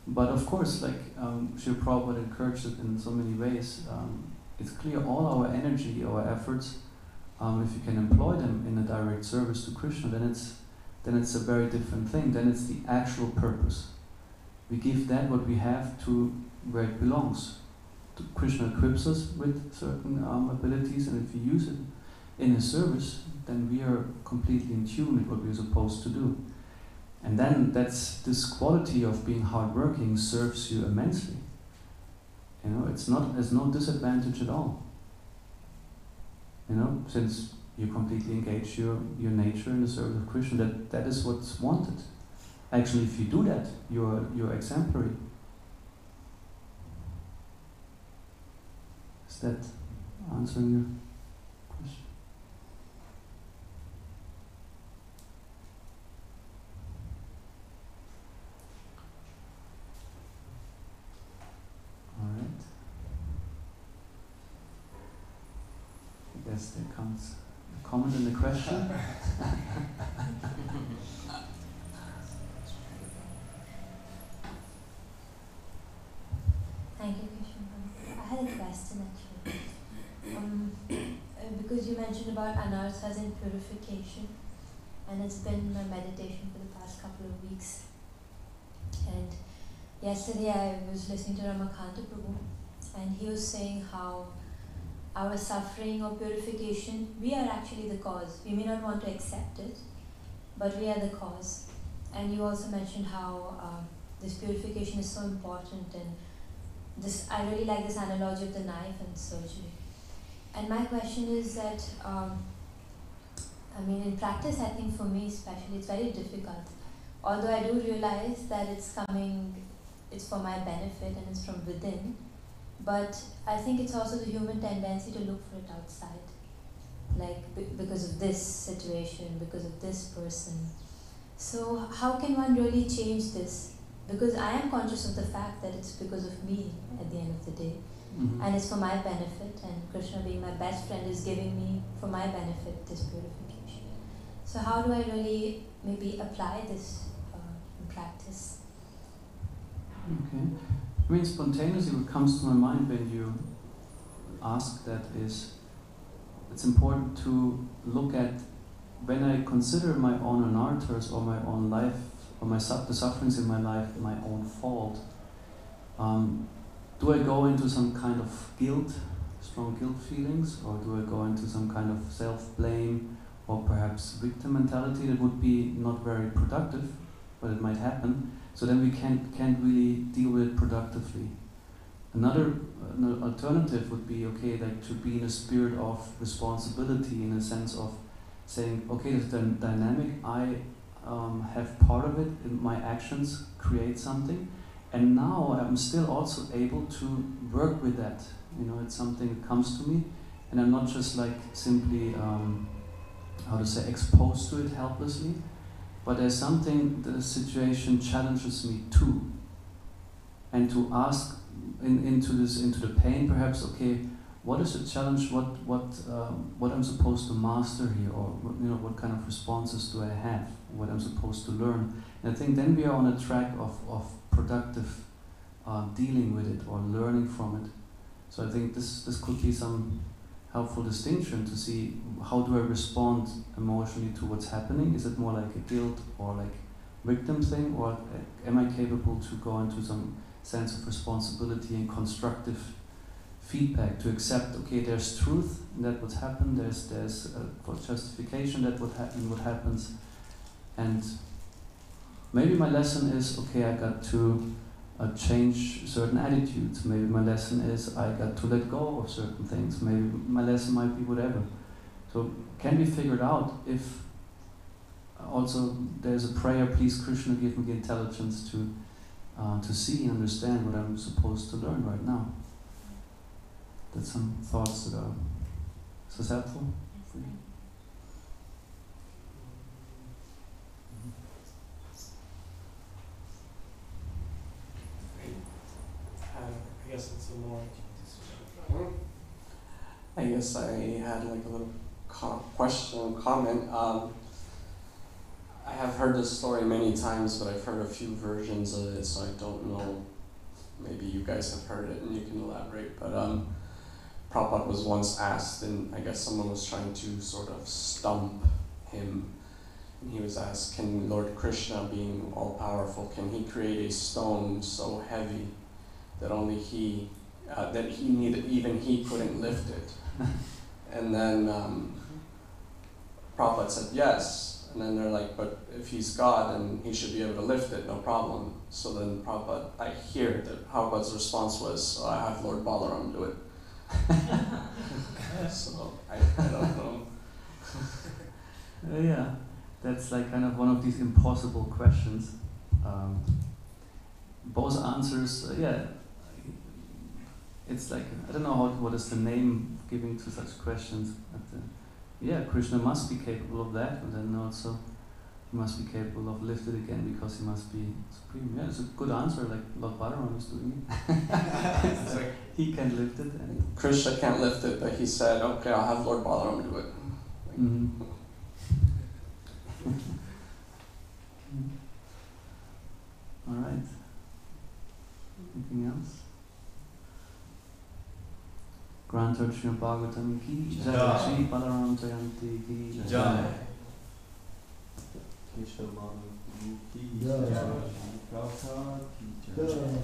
But of course, like Srila Prabhupada encouraged it in so many ways, it's clear all our energy, our efforts, if you can employ them in a direct service to Krishna, then it's a very different thing. Then it's the actual purpose. We give that what we have to where it belongs. Krishna equips us with certain abilities, and if we use it in His service, then we are completely in tune with what we're supposed to do. And then this quality of being hardworking serves you immensely. You know, there's no disadvantage at all. You know, since you completely engage your nature in the service of Krishna, that is what's wanted. Actually, if you do that, you're exemplary. Is that answering your question? Alright. I guess there comes a comment and a question. Thank you, Keshava. I had a question actually. Because you mentioned about anarthas and purification, and it's been my meditation for the past couple of weeks. And yesterday I was listening to Ramakanta Prabhu, and he was saying how our suffering or purification, we are actually the cause. We may not want to accept it, but we are the cause. And you also mentioned how this purification is so important, and I really like this analogy of the knife and surgery. And my question is that, in practice, I think for me especially, it's very difficult. Although I do realize that it's for my benefit and it's from within, but I think it's also the human tendency to look for it outside. Like, because of this situation, because of this person. So how can one really change this? Because I am conscious of the fact that it's because of me at the end of the day. Mm-hmm. And it's for my benefit, and Krishna being my best friend is giving me, for my benefit, this purification. So how do I really maybe apply this in practice? Okay. I mean, spontaneously what comes to my mind when you ask that is, it's important to look at, when I consider my own anarthas or my own life, or the sufferings in my life, my own fault, do I go into some kind of guilt, strong guilt feelings, or do I go into some kind of self-blame, or perhaps victim mentality? That would be not very productive, but it might happen. So then we can't really deal with it productively. Another alternative would be, okay, like to be in a spirit of responsibility, in a sense of saying, okay, this dynamic, I have part of it, in my actions create something, and now I'm still also able to work with that. You know, it's something that comes to me, and I'm not just like simply, exposed to it helplessly, but there's something that the situation challenges me to, and to ask into the pain, perhaps. Okay, what is the challenge? What I'm supposed to master here, or what kind of responses do I have? What I'm supposed to learn? And I think then we are on a track of productive dealing with it or learning from it. So I think this could be some helpful distinction to see how do I respond emotionally to what's happening. Is it more like a guilt or like victim thing, or am I capable to go into some sense of responsibility and constructive feedback to accept, okay, there's truth in that what happened, there's for justification that what happens, and maybe my lesson is, okay, I got to change certain attitudes. Maybe my lesson is I got to let go of certain things. Maybe my lesson might be whatever. So can be figured out if also there's a prayer, please Krishna give me the intelligence to see and understand what I'm supposed to learn right now. That's some thoughts that are, is this helpful? I guess it's a more. I guess I had like a little question, comment. I have heard this story many times, but I've heard a few versions of it, so I don't know. Maybe you guys have heard it and you can elaborate. But Prabhupada was once asked, and I guess someone was trying to sort of stump him. And he was asked, can Lord Krishna, being all-powerful, can he create a stone so heavy that only he, even he couldn't lift it? And then Prabhupada said yes. And then they're like, but if he's God, then he should be able to lift it, no problem. So then Prabhupada, I hear that Prabhupada's response was, so I have Lord Balaram do it. So I don't know. Yeah, that's like kind of one of these impossible questions. Both answers, it's like, I don't know what is the name giving to such questions. But, Krishna must be capable of that, and then also he must be capable of lift it again because he must be supreme. Yeah, it's a good answer, like Lord Balaram is doing it. He can lift it. And Krishna can't lift it, but he said, okay, I'll have Lord Balaram do it. Mm-hmm. All right. Anything else? Grant her Srimad Bhagavatam ki jai, Shri Balaram Jayanti ki jai. Keshava Madhava ki jai, Prabhupada ki jai.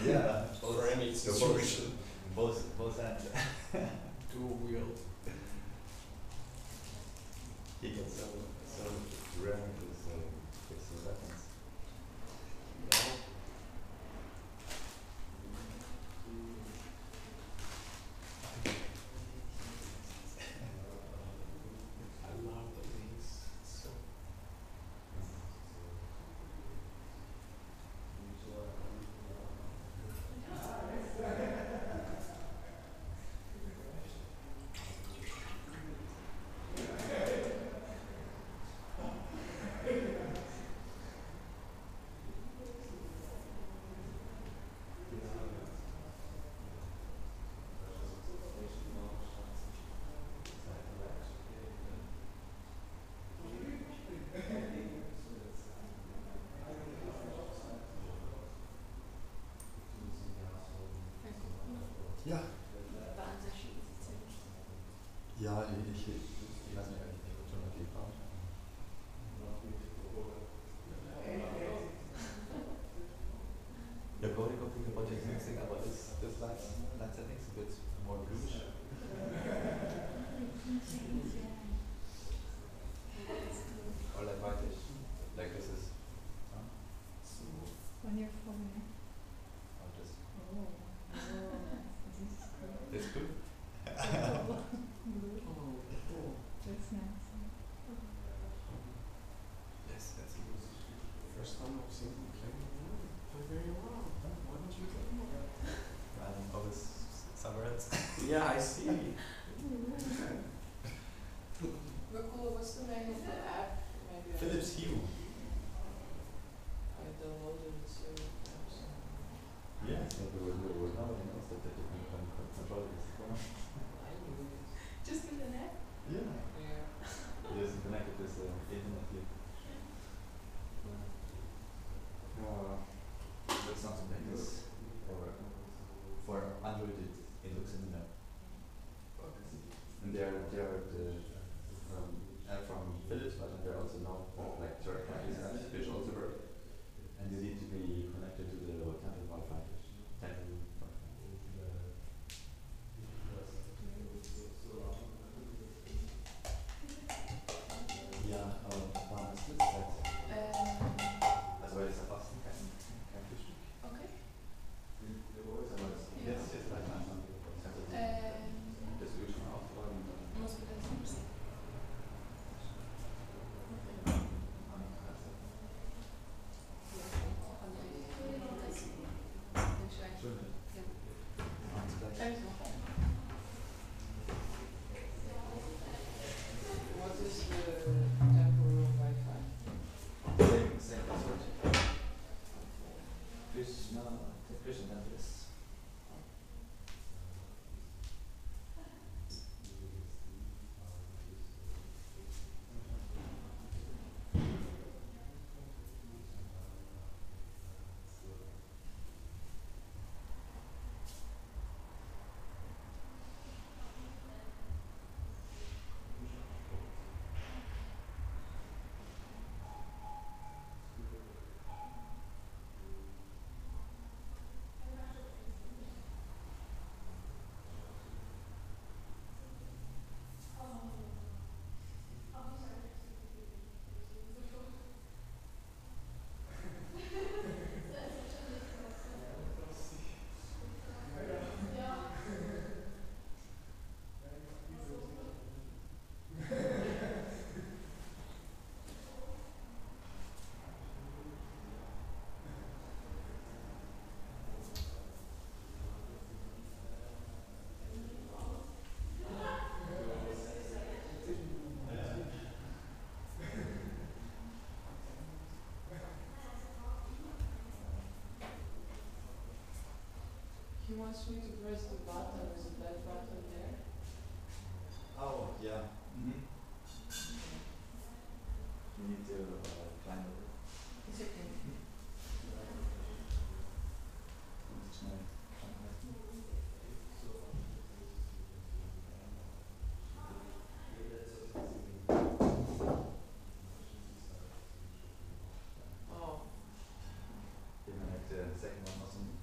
Yeah. For any So situation. both ends. Dual wield. He gets so rare with his weapons. Yeah. I love the wings. So Ja. Ja, ich weiß nicht, ob ich schon mal gefahren. Yeah, Cody Computer Project mixing, but this light setting's a bit more bluish. Or like whitish. Like this is. Huh? So. When you're filming. Or just. Oh, this is cool. It's good. Blue. That's nice. Yes, that's good. first time I've seen them play very well. Why don't you play more? I'm always somewhere else. Yeah, I see. Cool. What's the name of the app? Maybe Philips Hue. I downloaded it so Yeah, so nobody knows that they can control this. just in the net? Yeah. Yeah. It is connected with the internet here. That's something like this. For Android, it looks in the net. And they are the from Philips, but they're also not like third parties which also work. And you need to be connected to the template Wi-Fi. Template Wi-Fi. Ja, aber wann ist das jetzt? Also weil das ja fast kein Frühstück. Okay. Aber jetzt gleich mal anfangen. Das Öl schon auftragen und dann. Muss man das nicht sehen? Schön. What is the temporal Wi-Fi? Same password. Krishna temple is. He wants me to press the button. Is it that button there? Oh, yeah. You need to climb over. Is it in? Schnell. Oh. Give me like the second one or something.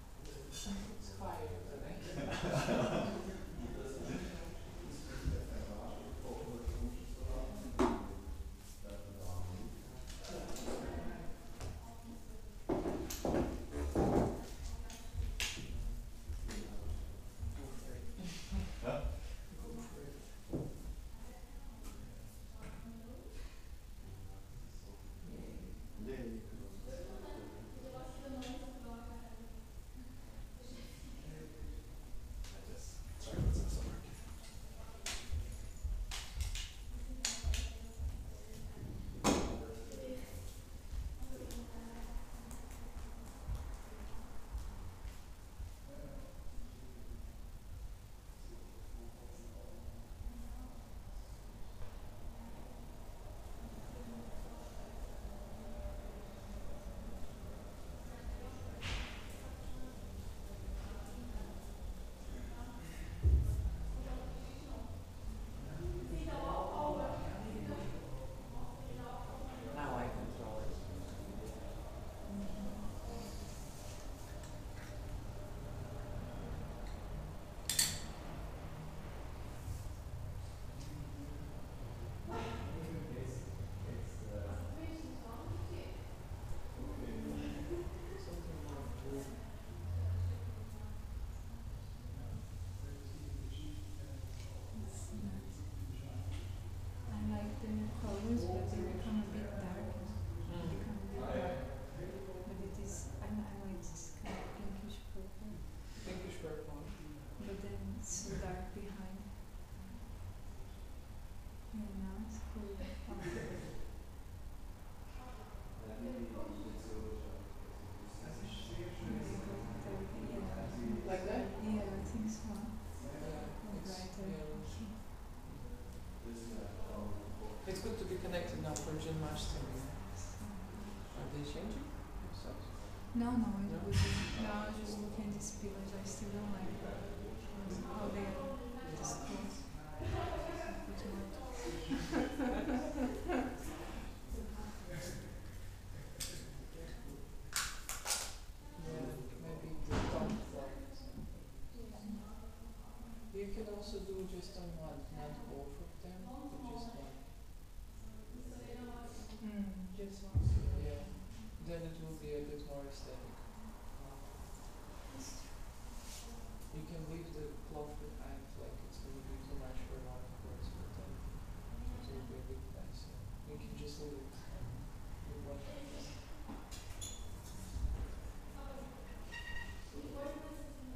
It's so dark behind. Yeah, now it's cool. Like that? Yeah, I think so. It's, Brighter. it's good to be connected now for Janmashtami. Are they changing? No, it No? would be. Now I'm just looking at these pillars. I still don't like how they are disclosed. Yeah, maybe the top one. You can also do just on one, not both of them, but just one. Just one. Yeah. Then it will be a bit more aesthetic. You can leave the cloth behind, like it's going to be too much for one, of course, but then it will be a bit nicer. You can just leave it with one.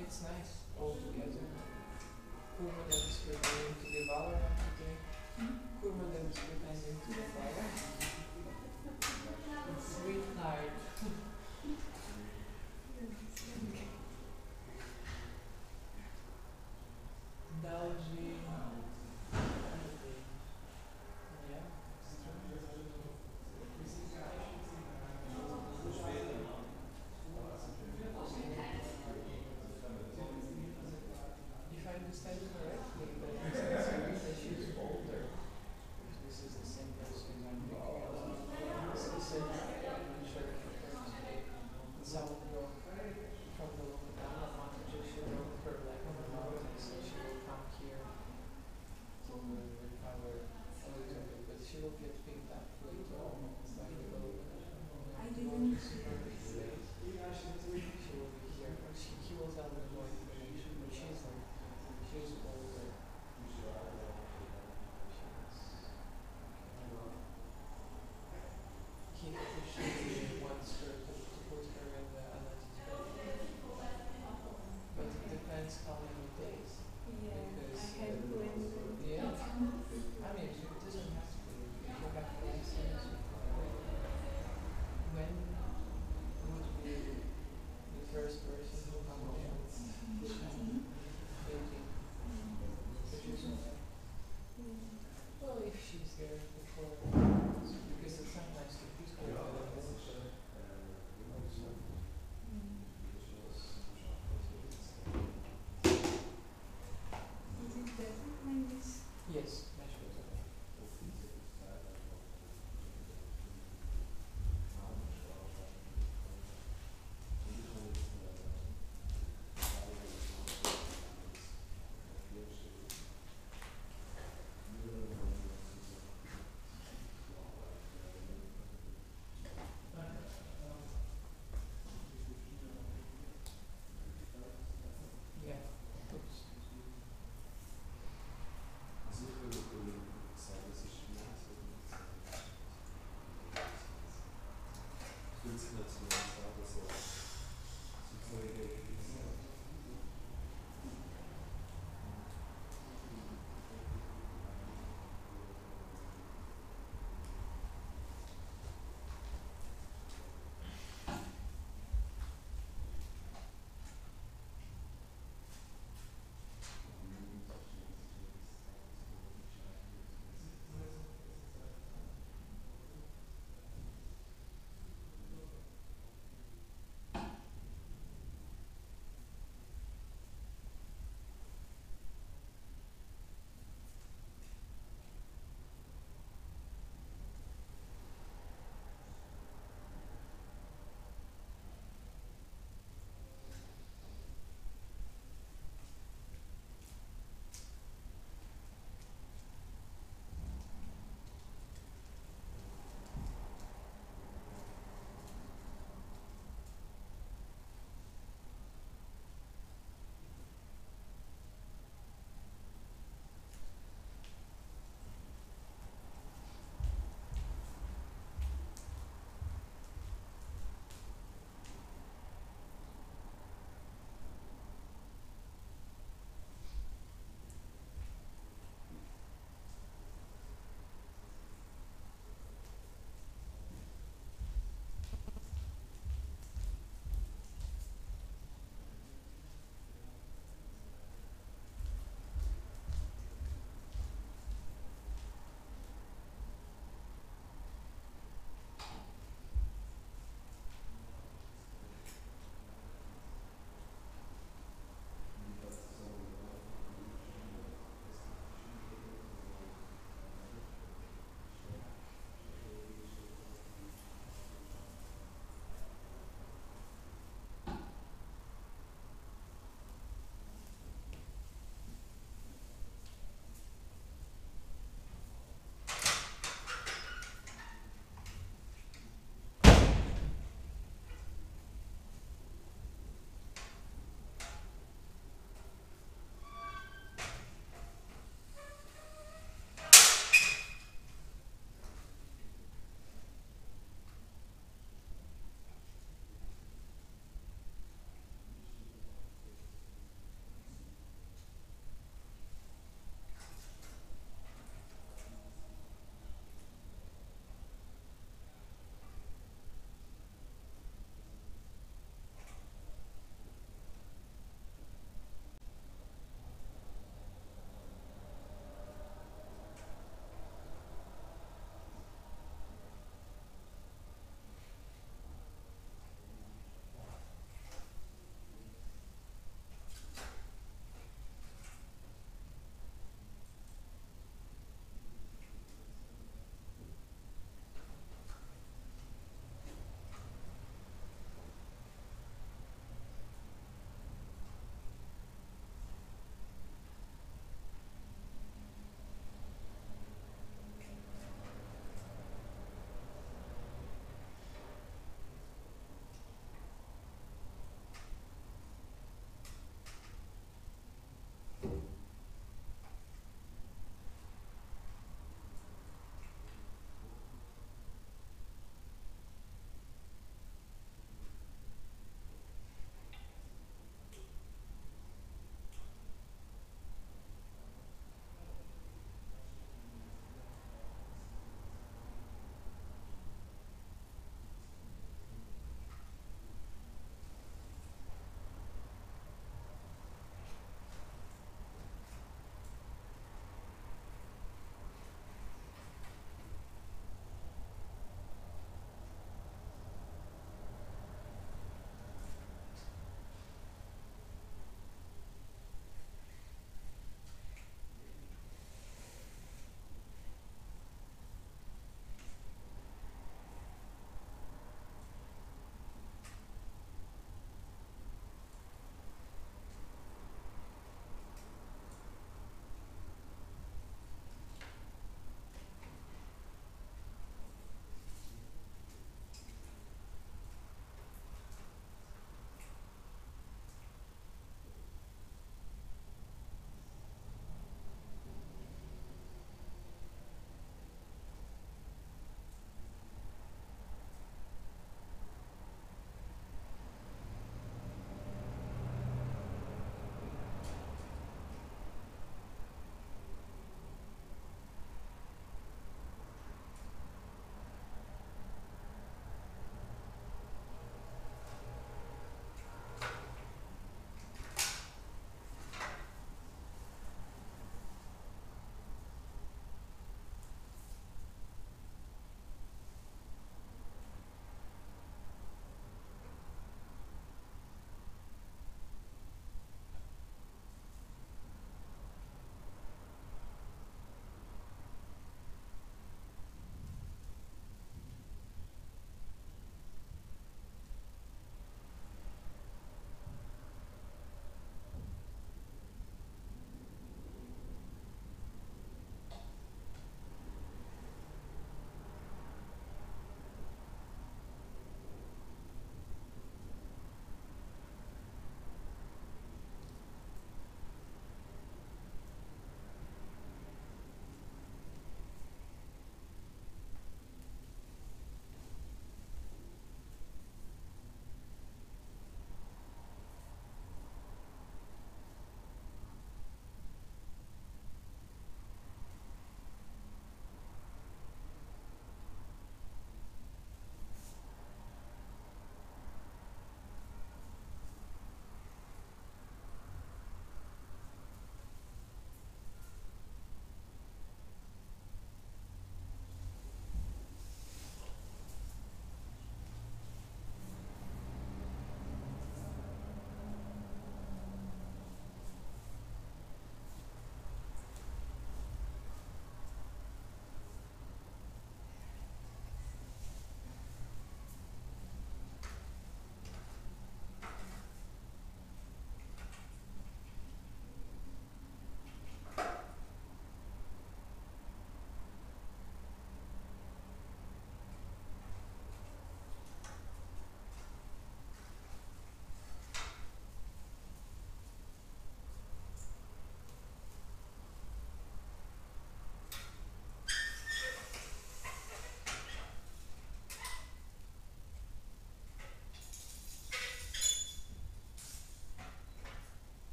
It's nice all together. Kurma is pretending to be Valorant today. Kurma is pretending to be Valorant. Sweetheart. Indulging. Yeah, it's true. If I understand